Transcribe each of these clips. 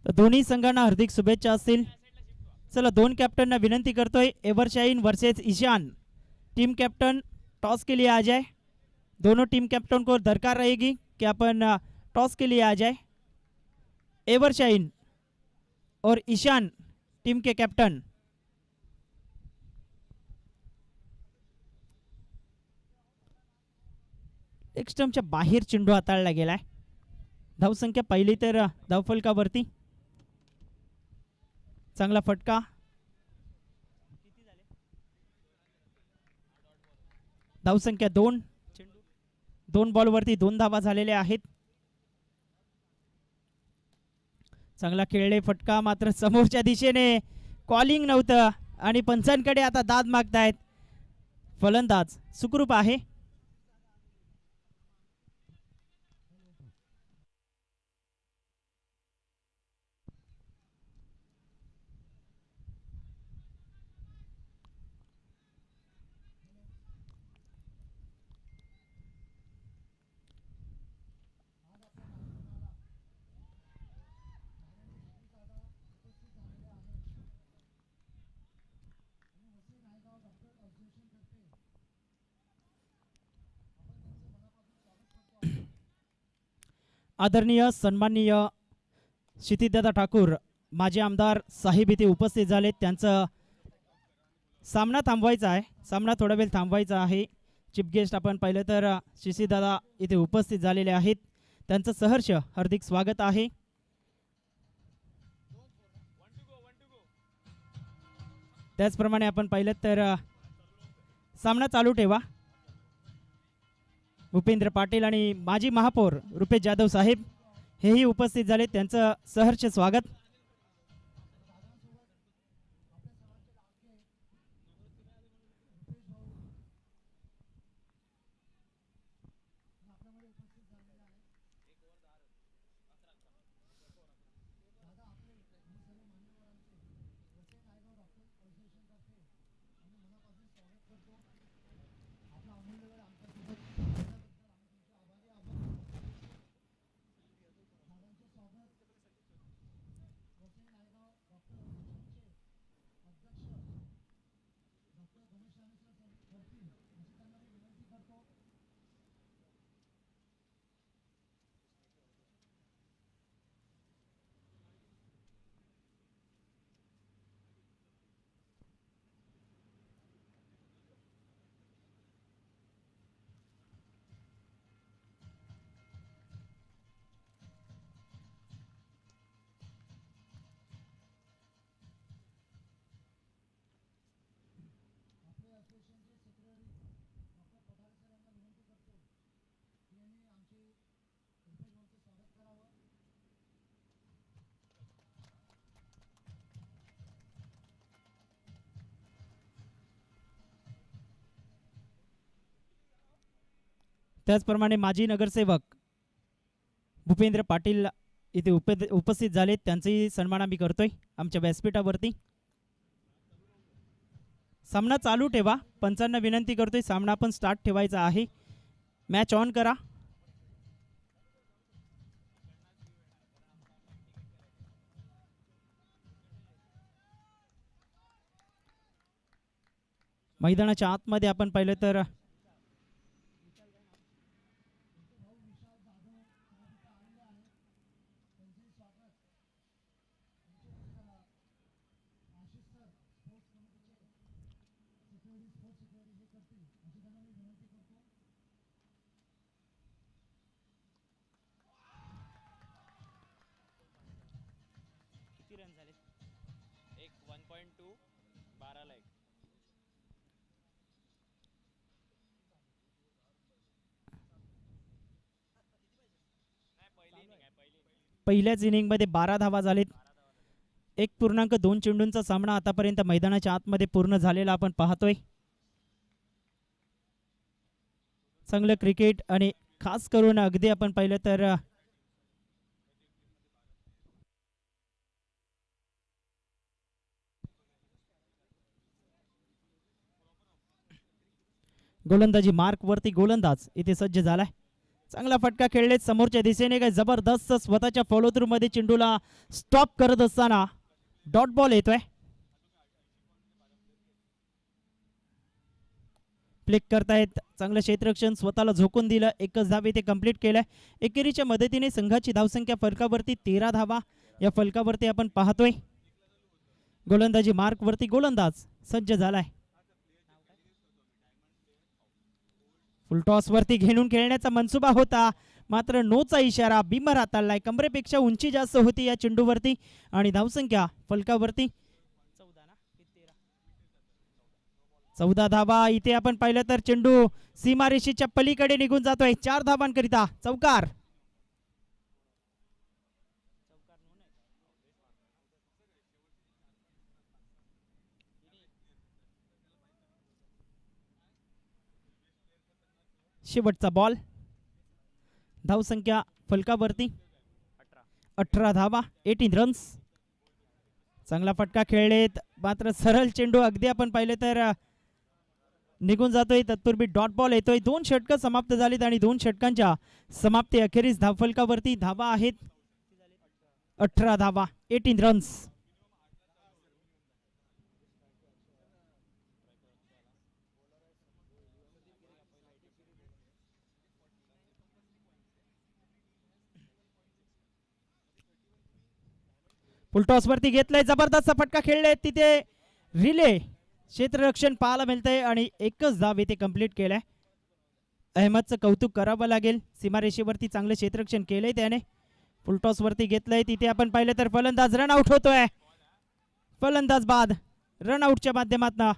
तर दोन्ही संघांना हार्दिक शुभेच्छा असतील. चला दोन कॅप्टनना विनंती करतोय, Evershine versus Ishan. Team captain toss के लिए आ जाए. दोनों टीम कैप्टन को दरकार रहेगी कि अपन टॉस के लिए आ जाए. एवरशाइन और ईशान टीम के कैप्टन. एक स्टंपच्या बाहेर चेंडू हाताळला गेलाय. धावसंख्या पहिली तर धावफलकावरती. चांगला फटका. धावसंख्या 2. दोन बॉलवरती 2 धावा झालेल्या आहेत. चांगला खेळले फटका, मात्र समोरच्या दिशेने कॉलिंग नव्हतं आणि पंचांकडे आता दाद मागतायत. फलंदाज सुखरूप आहे. आदरणीय सन्माननीय क्षितिजदादा ठाकूर माजी आमदार साहेब इथे उपस्थित झाले. त्यांचं सामना थांबवायचा आहे. सामना थोडा वेळ थांबवायचा आहे. चीफ गेस्ट आपण पाहिलं तर क्षितिजदादा इथे उपस्थित झालेले आहेत. त्यांचं सहर्ष हार्दिक स्वागत आहे. त्याचप्रमाणे आपण पाहिलं तर सामना चालू ठेवा. भूपेंद्र पाटील आणि माजी महापौर रुपेश जाधव साहेब हेही उपस्थित झाले. त्यांचं सहर्ष स्वागत. त्याचप्रमाणे माजी नगरसेवक भूपेंद्र पाटील इथे उपस्थित झाले. त्यांचाही सन्मान आम्ही करतोय आमच्या व्यासपीठावरती. सामना चालू ठेवा. पंचांना विनंती करतोय सामना पण स्टार्ट ठेवायचा आहे. मॅच ऑन करा. मैदानाच्या आतमध्ये आपण पाहिलं तर पहिल्याच इनिंगमध्ये 12 धावा झालेत. 1.2 चेंडूंचा सामना आतापर्यंत मैदानाच्या आतमध्ये पूर्ण झालेला आपण पाहतोय. चांगलं क्रिकेट आणि खास करून अगदी आपण पाहिलं तर गोलंदाजी मार्क वरती गोलंदाज इथे सज्ज झालाय. चांगला फटका खेळलेत समोरच्या दिशेने. काय जबरदस्त स्वतःच्या फॉलो थ्रू मध्ये चेंडूला स्टॉप करत असताना डॉट बॉल येतोय. फ्लिक करतायत. चांगलं क्षेत्ररक्षण स्वतःला झोकून दिलं. एकच धाव इथे कंप्लीट केलंय. एकेरीच्या मदतीने संघाची धावसंख्या फलकावरती 13 धावा या फलकावरती आपण पाहतोय. गोलंदाजी मार्क वरती गोलंदाज सज्ज झालाय. फुलटॉस वरती घेऊन खेळण्याचा मनसुबा होता मात्र नोचा इशारा. बिमर हाताळलाय. कमरेपेक्षा उंची जास्त होती या चेंडूवरती आणि धावसंख्या फलकावरती 14 धावा. इथे आपण पाहिलं तर चेंडू सीमारेषेच्या पलीकडे निघून जातोय. 4 धावांकरिता चौकार. शेवटचा बॉल. धावसंख्या फलकावरती 18 धावा 18 रन्स. चांगला फटका खेळलेत मात्र सरळ चेंडू अगदी आपण पाहिले तर निघून जातोय. तत्पूर्वी डॉट बॉल येतोय. 2 षटकं समाप्त झालीत आणि 2 षटकांच्या समाप्ती अखेरीस धावफलकावरती धावा आहेत 18 धावा 18 रन्स. फुलटॉस वरती घेतलंय. जबरदस्त फटका खेळले. तिथे रिले क्षेत्ररक्षण पाहायला मिळतंय आणि एकच धाव इथे कंप्लीट केलाय. अहमदचं कौतुक करावं लागेल. सीमारेषेवरती चांगलं क्षेत्ररक्षण केलंय त्याने. फुलटॉस वरती घेतलंय. तिथे आपण पाहिलं तर फलंदाज रन आउट होतोय. फलंदाज बाद रन आउटच्या माध्यमातून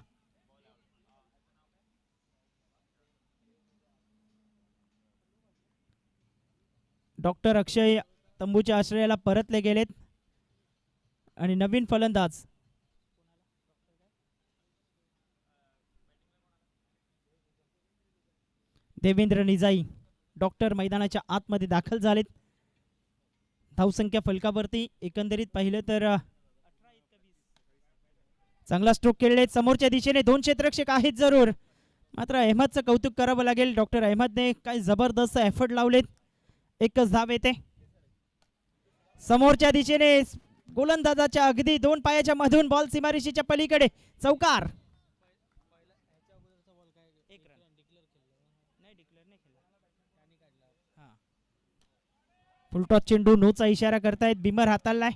डॉक्टर अक्षय तंबूच्या आश्रयाला परतले गेलेत आणि नवीन फलंदाज देवेंद्र निजाई डॉक्टर मैदानाच्या आतमध्ये दाखल झालेत. धावसंख्या फलकावरती एकंदरीत पाहिलं तर चांगला स्ट्रोक खेळले. समोरच्या दिशेने 2 क्षेत्ररक्षक आहेत जरूर मात्र अहमदचं कौतुक करावं लागेल. डॉक्टर अहमदने काय जबरदस्त एफर्ट लावलेत. एकच धाव येते. समोरच्या दिशेने गोलंदाजाच्या अगदी 2 पायाच्या मधून बॉल सीमारेषेच्या पलीकडे चौकार. फुलटॉस चेंडू नोचा इशारा करतायत. बिमर हाताळलाय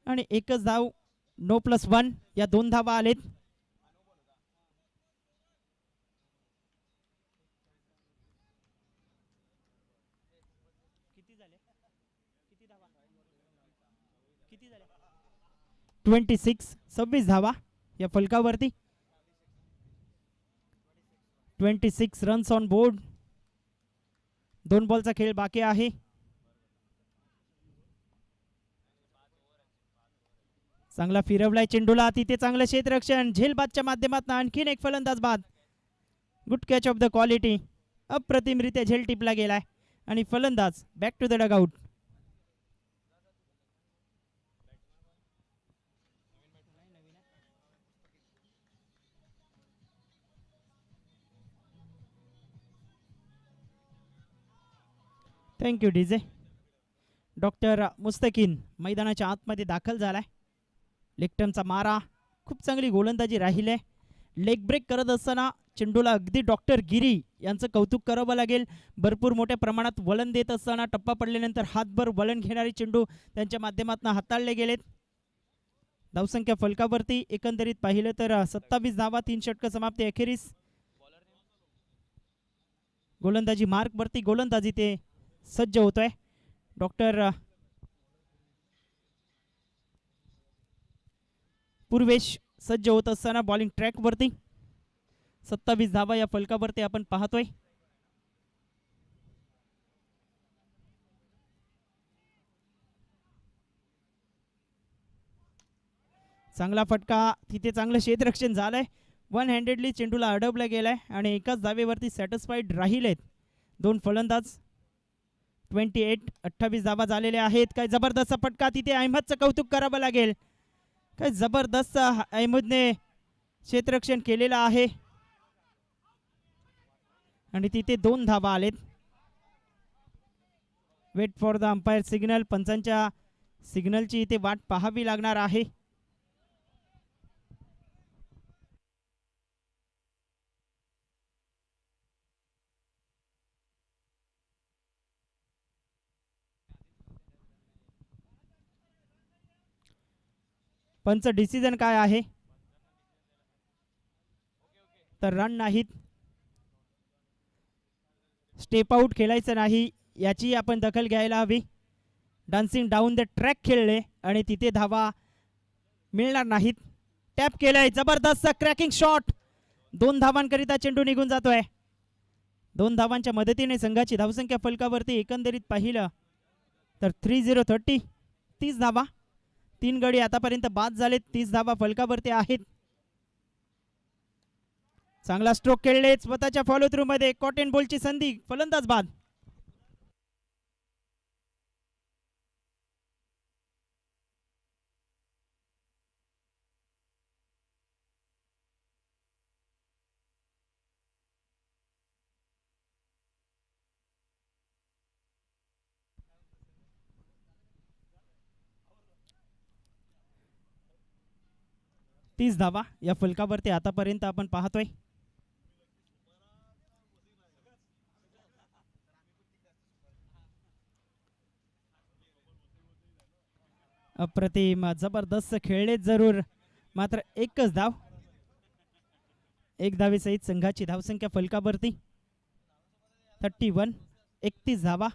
आणि एकच धाव. नो प्लस 1 या 2 धावा आलेत. किती झाले 26 धावा या फलकावरती. 26 रन्स ऑन बोर्ड. 2 बॉलचा खेळ बाकी आहे. चांगला फिरवलाय चेंडूला. तिथे चांगलं क्षेत्ररक्षण. झेलबादच्या माध्यमातून आणखीन एक फलंदाज बाद. Good catch of the quality. अप्रतिमरित्या झेल टिपला गेलाय आणि फलंदाज back to the dugout. Thank you DJ. Doctor Mustaqeen मैदानाच्या आतमध्ये दाखल झालाय. लेगटनचा मारा. खूप चांगली गोलंदाजी राहिली. लेग ब्रेक करत असताना चेंडूला अगदी डॉक्टर गिरी यांचं कौतुक करावं लागेल. भरपूर मोठ्या प्रमाणात वळण देत असताना टप्पा पडल्यानंतर हातभर वळण घेणारे चेंडू त्यांच्या माध्यमातून हाताळले गेलेत. धावसंख्या फलकावरती एकंदरीत पाहिलं तर 27 धावा 3 षटकं समाप्ती अखेरीस. गोलंदाजी मार्क वरती गोलंदाजी ते सज्ज होतोय. डॉक्टर पूर्वेश सज्ज होत असताना बॉलिंग ट्रॅक वरती 27 धावा या फलकावरती आपण पाहतोय. चांगला फटका. तिथे चांगलं क्षेत्ररक्षण झालंय. 1 हँडेडली चेंडूला अडवलं गेलाय आणि एकाच धावेवरती सॅटिस्फाईड राहिलेत 2 फलंदाज. 28 धावा झालेल्या आहेत. काय जबरदस्त फटका. तिथे अहमदचं कौतुक करावं लागेल. काय जबरदस्त अहमदने क्षेत्ररक्षण केलेलं आहे आणि तिथे 2 धावा आलेत. Wait for the umpire signal. पंचांच्या सिग्नलची इथे वाट पाहावी लागणार आहे. पंच डिसिजन काय आहे? तर रन नाहीत. स्टेप आउट खेळायचं नाही याची आपण दखल घ्यायला हवी. डान्सिंग डाऊन द ट्रॅक खेळले आणि तिथे धावा मिळणार नाहीत. टॅप केलंय, जबरदस्त क्रॅकिंग शॉट. 2 धावांकरिता चेंडू निघून जातोय. 2 धावांच्या मदतीने संघाची धावसंख्या फलकावरती एकंदरीत पाहिलं तर 30 30 धावा. 3 गडी आतापर्यंत बाद झालेत. 30 धावा फलकावरती आहेत. चांगला स्ट्रोक खेळले स्वतःच्या फॉलो थ्रू मध्ये. कॉटन बॉलची संधी, फलंदाज बाद. तीस धावा या फलकावरती आतापर्यंत आपण पाहतोय. अप्रतिम, जबरदस्त खेळले जरूर, मात्र एकच धाव. एक धावेसहित संघाची धावसंख्या फलकावरती 31. 31 धावा.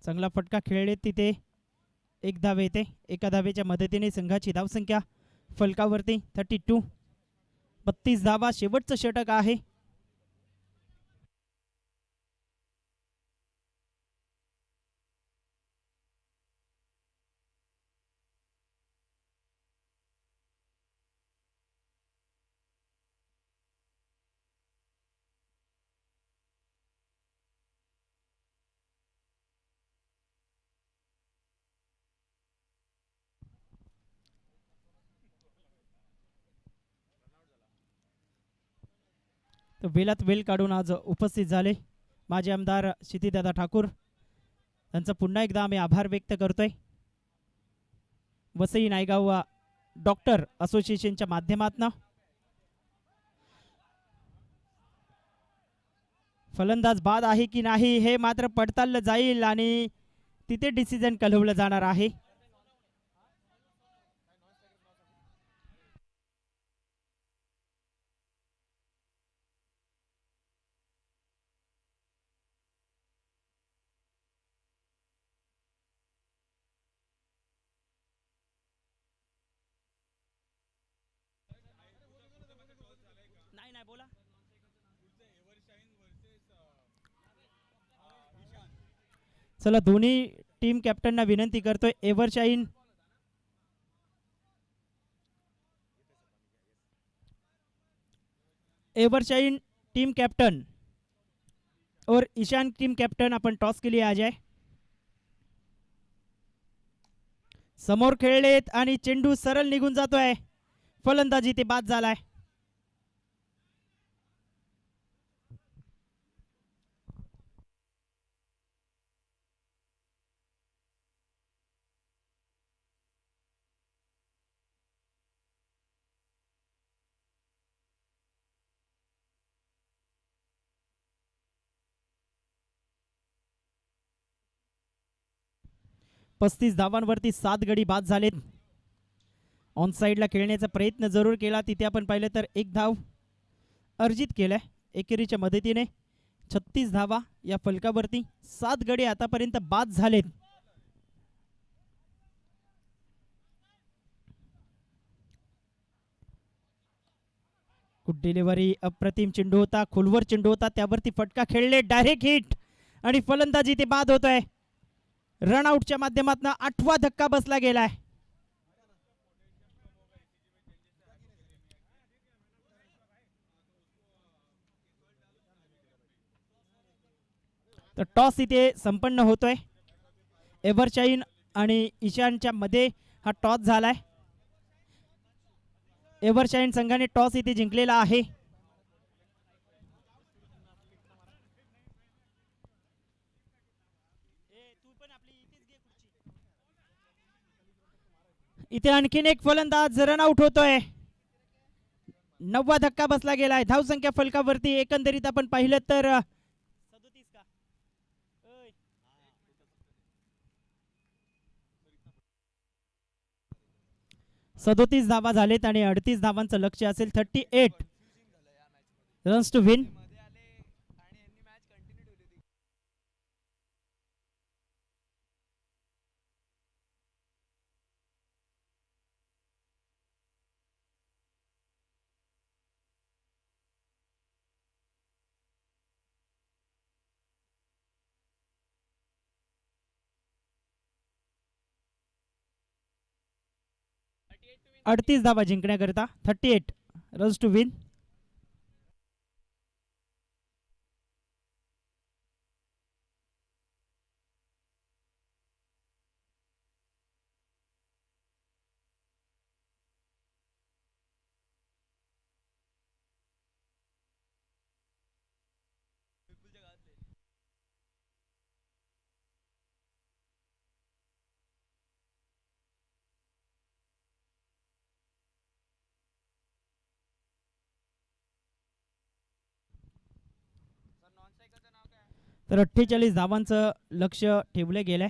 चांगला फटका खेळले तिथे. एक धाव येते. एका धावेच्या मदतीने संघाची धावसंख्या फलकावरती 32. 32 धावा शेवटचं षटक आहे. तर वेलात वेल काढून आज उपस्थित झाले माजी आमदार क्षितिदादा ठाकूर. त्यांचा पुन्हा एकदा आम्ही आभार व्यक्त करतोय. वसई नायगाव डॉक्टर असोसिएशनच्या माध्यमातून. फलंदाज बाद आहे की नाही हे मात्र पडताळलं जाईल आणि तिथे डिसिजन कळवलं जाणार आहे. नाही बोला. चला दोन्ही टीम कॅप्टनना विनंती करतोय. एव्हरशाईन टीम कैप्टन और ईशान टीम कैप्टन अपन टॉस के लिए आ जाए. समोर खेळलेत आणि चेंडू सरळ निघून जातोय. फलंदाजी ते बाद झालाय. पस्तीस धावांवरती 7 गडी बाद झालेत. ऑन साइडला खेळण्याचा प्रयत्न जरूर केला. तिथे आपण पाहिलं तर एक धाव अर्जित केलाय एकेरीच्या मदतीने. 36 धावा या फलकावरती. 7 गडी आतापर्यंत बाद झालेत. Good delivery. अप्रतिम चेंडू होता. खोलवर चेंडू होता. त्यावरती फटका खेळले. डायरेक्ट हिट आणि फलंदाजी ते बाद होतोय. रनआउटच्या माध्यमातून 8वा धक्का बसला गेलाय. तर टॉस इथे संपन्न होतोय. एव्हरशाईन आणि ईशानच्या मध्ये हा टॉस झालाय. एव्हरशाईन संघाने टॉस इथे जिंकलेला आहे. इथे आणखीन एक फलंदाज रन आउट होतोय. 9वा धक्का बसला गेलाय. धावसंख्या फलकावरती एकंदरीत आपण पाहिलं तर 37 धावा झालेत आणि 38 धावांचं लक्ष्य असेल. 38 रन्स टू विन. अडतीस धावा जिंकण्याकरिता 38 रन्स टू विन. तर 48 धावांचं लक्ष ठेवले गेलंय.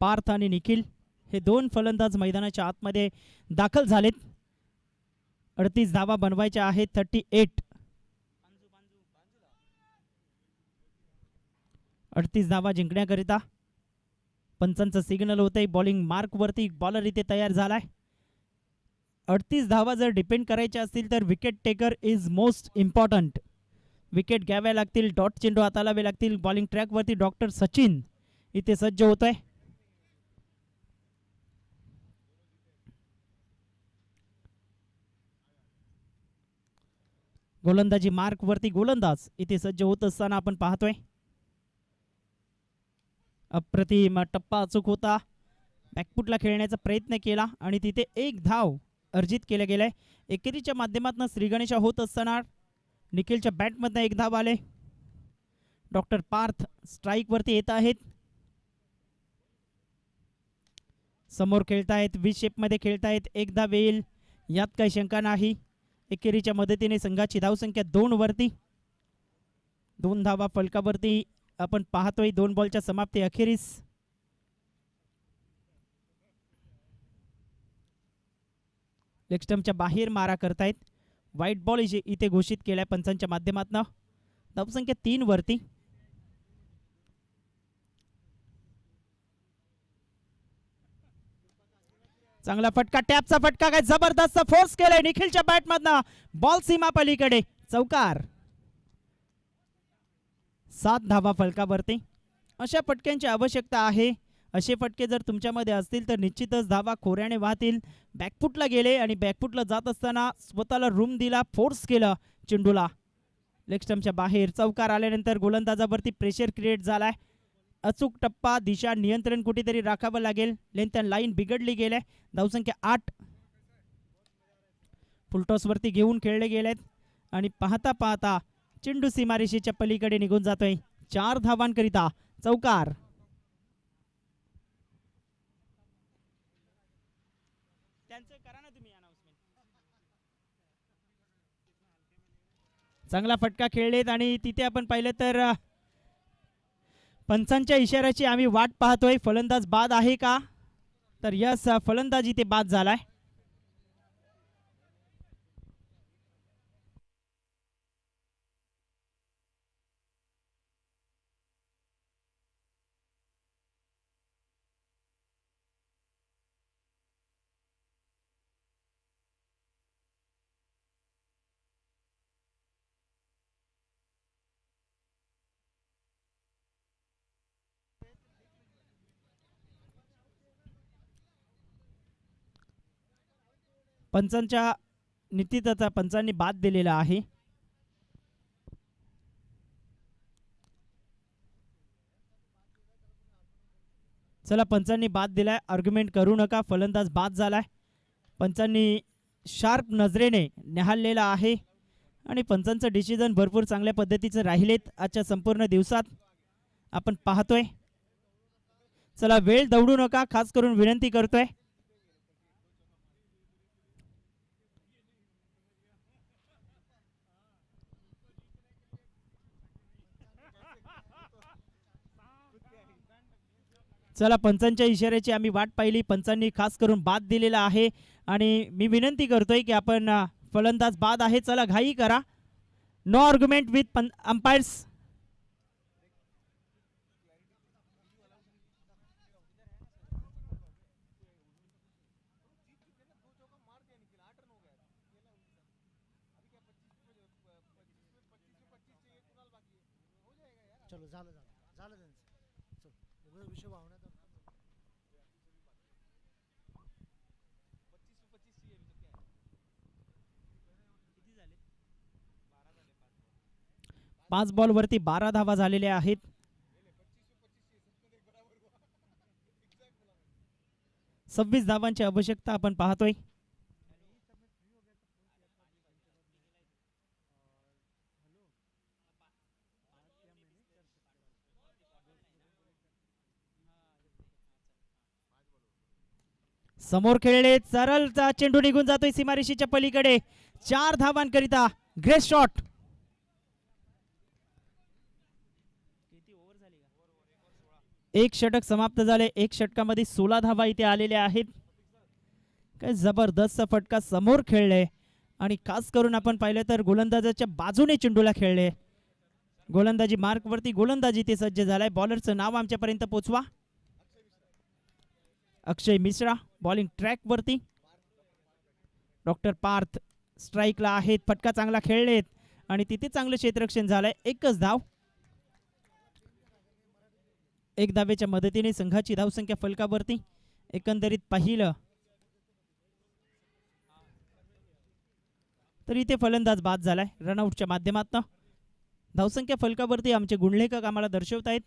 पार्थ आणि निखिल हे दोन फलंदाज मैदानाच्या आतमध्ये दाखल झालेत. 38 धावा बनवायच्या आहेत. 38 38 धावा जिंकण्याकरिता पंचांचं सिग्नल होतंय. बॉलिंग मार्क वरती बॉलर इथे तयार झालाय. 38 धावा जर डिपेंड करायच्या असतील तर wicket taker is most important. Wicket घ्याव्या लागतील. डॉट चेंडू हाताळावे लागतील. बॉलिंग ट्रॅक वरती डॉक्टर सचिन इथे सज्ज होतोय. गोलंदाजी मार्क वरती गोलंदाज इथे सज्ज होत असताना आपण पाहतोय. अप्रतिम टप्पा अचूक होता. बॅकफुटला खेळण्याचा प्रयत्न केला आणि तिथे एक धाव अर्जित केले गेले. एकेरीच्या माध्यमातून श्रीगणेशा होत असताना निखिलच्या बॅटमधनं एक धाव आले. डॉक्टर पार्थ स्ट्राईक वरती येत आहेत. समोर खेळतायत. वी शेप मध्ये खेळतायत. एक धाव येईल यात काही शंका नाही. एकेरीच्या मदतीने संघाची धावसंख्या 2 वरती. 2 धावा फलकावरती आपण पाहतोय. 2 बॉलच्या समाप्ती अखेरीस. लेग स्टंपच्या बाहेर मारा करतायत. व्हाईट बॉल इथे घोषित केलाय पंचांच्या माध्यमातून. धावसंख्या 3 वरती. चांगला फटका. टॅपचा फटका. काय जबरदस्त फोर्स केलाय निखिलच्या बॅटमधनं. बॉल सीमा पलीकडे. चौकार. 7 धावा फलकावरती. अशा फटक्यांची आवश्यकता आहे. असे फटके जर तुमच्यामध्ये असतील तर निश्चितच धावा खोऱ्याने वाहतील. बॅकफुटला गेले आणि बॅकफुटला जात असताना स्वतःला रूम दिला. फोर्स केलं चेंडूला. लेग स्टंपच्या बाहेर. चौकार आल्यानंतर गोलंदाजावरती प्रेशर क्रिएट झालाय. अचूक टप्पा. दिशा नियंत्रण कुठेतरी राखावं लागेल. लेंथ अँड लाईन बिघडली गेले. धावसंख्या 8. फुलटॉस वरती घेऊन खेळले गेलेत आणि पाहता पाहता चेंडू सीमारेषेच्या पलीकडे निघून जातोय. 4 धावांकरिता चौकार. चांगला फटका खेळलेत आणि तिथे आपण पाहिलं तर पंचांच्या इशाऱ्याची आम्ही वाट पाहतोय. फलंदाज बाद आहे का? तर यस, फलंदाज इथे बाद झालाय. पंचांच्या नीतीचा पंचांनी बाद दिलेला आहे. चला पंचांनी बाद दिलाय, आर्ग्युमेंट करू नका, फलंदाज बाद झालाय. पंचांनी शार्प नजरेने निहाळलेला आहे आणि पंचांचं डिसिजन भरपूर चांगल्या पद्धतीचं राहिलेत आजच्या संपूर्ण दिवसात आपण पाहतोय. चला वेळ दौडू नका, खास करून विनंती करतोय. चला पंचांच्या इशाऱ्याची आम्ही वाट पाहिली, पंचांनी खास करून बाद दिलेला आहे आणि मी विनंती करतोय की आपण फलंदाज बाद आहे, चला घाई करा. No argument with umpires. चलो झालं झालं झालं त्यांचं. चल उगाच विषय वाहण्यात 5 बॉलवरती 12 धावा झालेल्या आहेत. सव्वीस धावांची आवश्यकता आपण पाहतोय. समोर खेळले, सरळचा चेंडू निघून जातोय सीमारेषेच्या पलीकडे. 4 धावांकरिता ग्रेट शॉट. एक षटक समाप्त झाले. एक षटकामध्ये 16 धावा इथे आलेल्या आहेत. काय जबरदस्त फटका समोर खेळले आणि खास करून आपण पाहिलं तर गोलंदाजाच्या बाजूने चेंडूला खेळले. गोलंदाजी मार्क वरती गोलंदाजी ते सज्ज झालाय. बॉलरचं नाव आमच्यापर्यंत पोचवा. अक्षय मिश्रा बॉलिंग ट्रॅक वरती. डॉक्टर पार्थ स्ट्राईकला आहेत. फटका चांगला खेळलेत आणि तिथे चांगलं क्षेत्ररक्षण झालंय. एकच धाव. एक धावेच्या मदतीने संघाची धावसंख्या फलकावरती. एकंदरीत पाहिलं तर इथे फलंदाज बाद झालाय रनआउटच्या माध्यमातून. धावसंख्या फलकावरती आमचे गुणलेखक आम्हाला दर्शवत आहेत.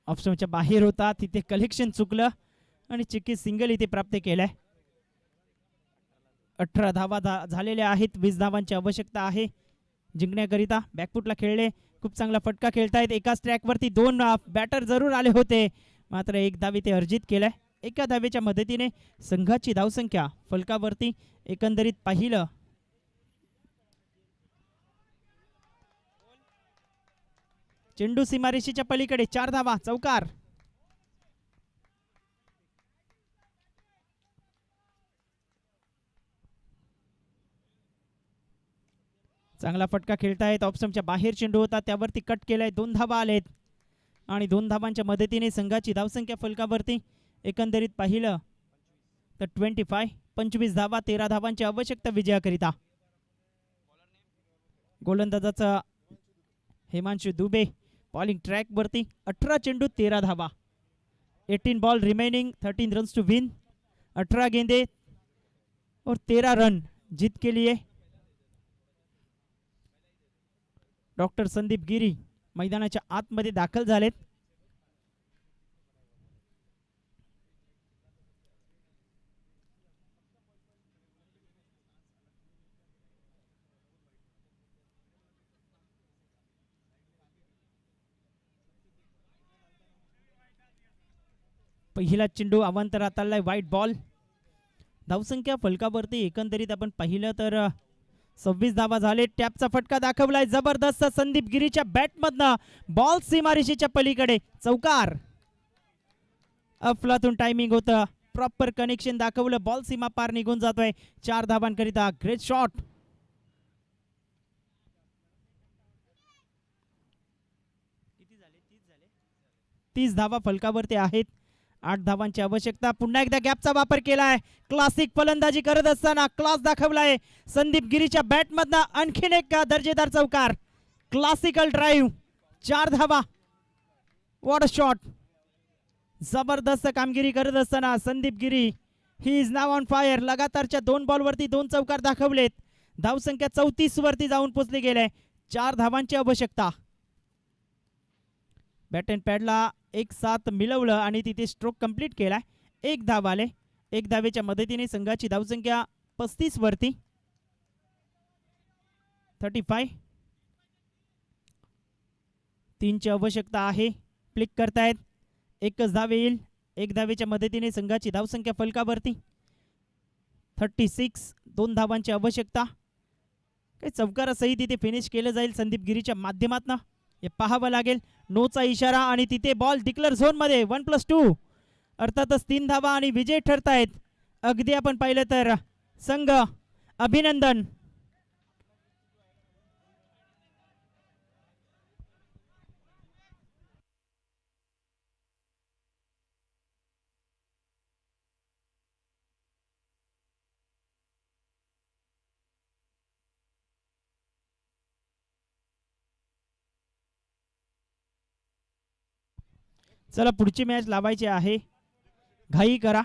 ऑप्शनच्या बाहेर होता, तिथे कलेक्शन चुकलं आणि चिक्की सिंगल इथे प्राप्त केलाय. 18 धावा झालेल्या आहेत. 20 धावांची आवश्यकता आहे जिंकण्याकरिता. बॅकफुटला खेळले, खूप चांगला फटका खेळतायत. एकाच ट्रॅकवरती 2 बॅटर जरूर आले होते, मात्र एक धाव इथे अर्जित केलाय. एका धावेच्या मदतीने संघाची धावसंख्या फलकावरती एकंदरीत पाहिलं चेंडू सीमारेषेच्या पलीकडे. 4 धावा, चौकार. चांगला फटका खेळतायत. ऑप्शनच्या बाहेर चेंडू होता, त्यावरती कट केलाय. 2 धावा आलेत आणि 2 धावांच्या मदतीने संघाची धावसंख्या फलकावरती एकंदरीत पाहिलं तर 25 धावा. 13 धावांची आवश्यकता विजयाकरिता. गोलंदाजाचा हिमांशु दुबे बॉलिंग ट्रॅक वरती. 18 चेंडू 13 धावा. 18 ball remaining, 13 runs to win. 18 गेंदे और 13 रन जीत के लिए. डॉक्टर संदीप गिरी मैदानाच्या आतमध्ये दाखल झालेत. पहिला चेंडू अवांतरात आलाय. वाईट बॉल. धावसंख्या फलकावरती एकंदरीत आपण पाहिलं तर 26 धावा झाले. टॅपचा फटका दाखवलाय जबरदस्त संदीप गिरीच्या बॅटमधनं. बॉल सीमारेषेच्या पलीकडे, चौकार. अफलातून टायमिंग होतं, प्रॉपर कनेक्शन दाखवलं. बॉल सीमा पार निघून जातोय. 4 धावांकरिता ग्रेट शॉट. किती झाले? 30 धावा फलकावरती आहेत. 8 धावांची आवश्यकता. पुन्हा एकदा गॅपचा वापर केलाय. क्लासिक फलंदाजी करत असताना क्लास दाखवलाय संदीप गिरीच्या बॅटमधनं. आणखीन एक दर्जेदार चौकार. Classical drive. 4 धावा. What a shot. जबरदस्त कामगिरी करत असताना Sandeep Giri he is now on fire. लगातारच्या 2 बॉलवरती 2 चौकार दाखवलेत. धावसंख्या 34 वरती जाऊन पोहोचली गेले. 4 धावांची आवश्यकता. बॅट अँड पॅडला एक साथ मिळवलं आणि तिथे स्ट्रोक कंप्लीट केलाय. 1 धाव आले. 1 धावेच्या मदतीने संघाची धावसंख्या 35 वरती. 35. 3ची आवश्यकता आहे. फ्लिक करतायत. एकच धाव येईल. 1 धावेच्या मदतीने संघाची धावसंख्या फलकावरती. 36. 2 धावांची आवश्यकता. काही चौकारासहित तिथे फिनिश केलं जाईल संदीप गिरीच्या माध्यमातून. हे पाहावं लागेल. नोचा इशारा आणि तिथे बॉल डिक्लेअर झोनमध्ये. 1+2 अर्थातच 3 धावा आणि विजय ठरतायत. अगदी आपण पाहिलं तर संघ अभिनंदन. चला पुढची मॅच लावायची आहे. घाई करा.